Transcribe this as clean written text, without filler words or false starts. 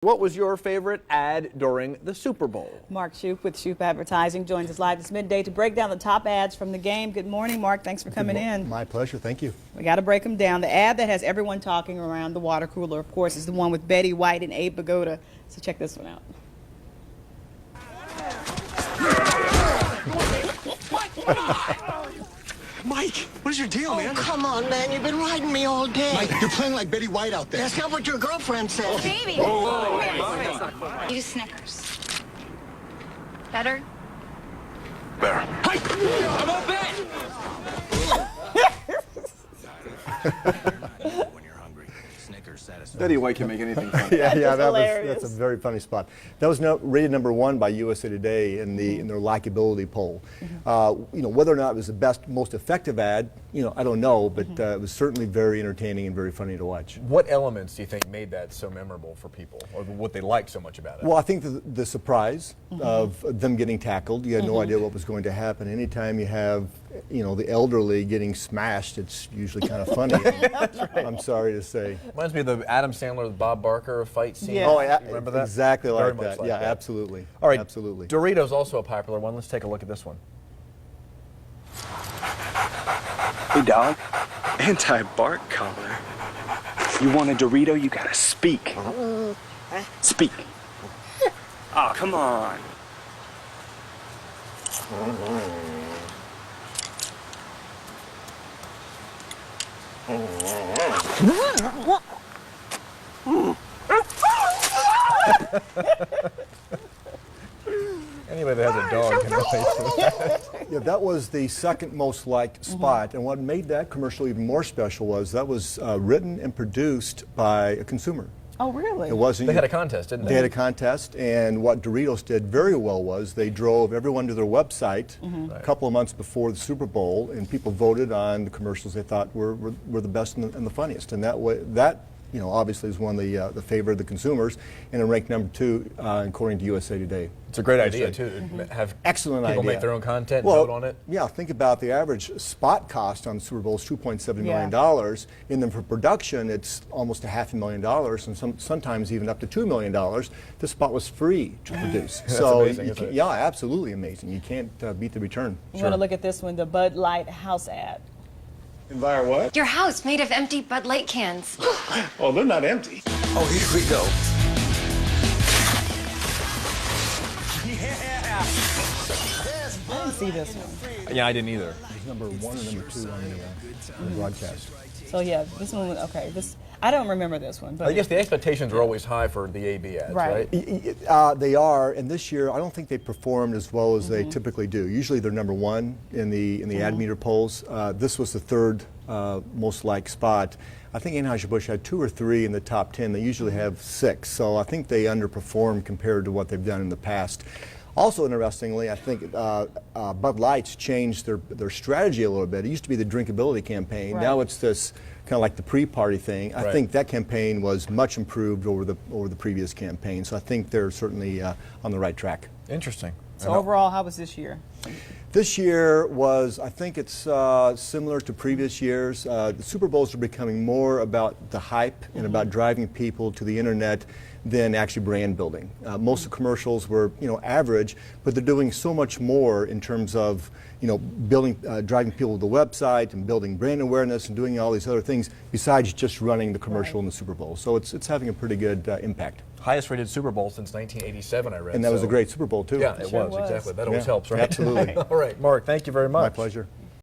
What was your favorite ad during the Super Bowl? Mark Schupp with Schupp Advertising joins us live this midday to break down the top ads from the game. Good morning, Mark. Thanks for coming in. My pleasure. Thank you. We got to break them down. The ad that has everyone talking around the water cooler, of course, is the one with Betty White and Abe Vigoda. So check this one out. Mike, what is your deal, man? Come on, man. You've been riding me all day. Mike, you're playing like Betty White out there. That's not what your girlfriend said. Baby! Use Snickers. Better? Better. Mike! I'm up When you're hungry, Snickers satisfies. Betty White can make anything funny. Yeah, that's a very funny spot. That was rated #1 by USA Today in their likability poll. Whether or not it was the best, most effective ad, I don't know, but it was certainly very entertaining and very funny to watch. What elements do you think made that so memorable for people, or what they liked so much about it? Well, I think the surprise of them getting tackled. You had no idea what was going to happen. Anytime you have, the elderly getting smashed, it's usually kind of funny. Right. I'm sorry to say. Reminds me of the Adam Sandler, Bob Barker fight scene. Yeah. Oh, yeah, You remember that? Exactly Very like much that. like Yeah, that. absolutely. All right, Absolutely. Doritos also a popular one. Let's take a look at this one. Hey, dog. Anti-bark collar. You want a Dorito, you gotta speak. Speak. Oh, come on. Anybody that has a dog can relate to that. Yeah, that was the second most liked spot, and what made that commercial even more special was that was written and produced by a consumer. Oh, really? It wasn't. They had a contest, didn't they? They had a contest, and what Doritos did very well was they drove everyone to their website a couple of months before the Super Bowl, and people voted on the commercials they thought were the best and the funniest, and that obviously is one of the favorite of the consumers, and it ranked #2 according to USA Today. It's a great idea, too, to have Excellent people idea. make their own content and Well, vote on it. Yeah, think about the average spot cost on the Super Bowl is $2.7 million, and then for production it's almost $500,000, and sometimes even up to $2 million. This spot was free to produce. So amazing, isn't it? yeah, absolutely amazing. You can't beat the return. You want to look at this one, the Bud Light house ad. And via what? Your house made of empty Bud Light cans. Oh, they're not empty. Oh, here we go. I didn't see this one. Yeah, I didn't either. It's #1 and #2 on the broadcast. So yeah, this one, okay. I don't remember this one. But I guess the expectations are always high for the AB ads, Right. right? They are, and this year I don't think they performed as well as they typically do. Usually they're #1 in the ad meter polls. This was the third most liked spot. I think Anheuser-Busch had 2 or 3 in the top 10. They usually have 6, so I think they underperformed compared to what they've done in the past. Also, interestingly, I think Bud Light's changed their strategy a little bit. It used to be the drinkability campaign. Right. Now it's this kind of like the pre-party thing. I Right. think that campaign was much improved over the previous campaign. So I think they're certainly on the right track. Interesting. So overall, how was this year? This year was, I think it's similar to previous years. The Super Bowls are becoming more about the hype and about driving people to the internet than actually brand building. Most of the commercials were, average, but they're doing so much more in terms of, building, driving people to the website and building brand awareness and doing all these other things besides just running the commercial in the Super Bowl. So it's having a pretty good impact. Highest rated Super Bowl since 1987, I read. And that was a great Super Bowl, too. Yeah, it Sure was, was. exactly. That always Yeah, helps, right? absolutely. All right, Mark, thank you very much. My pleasure.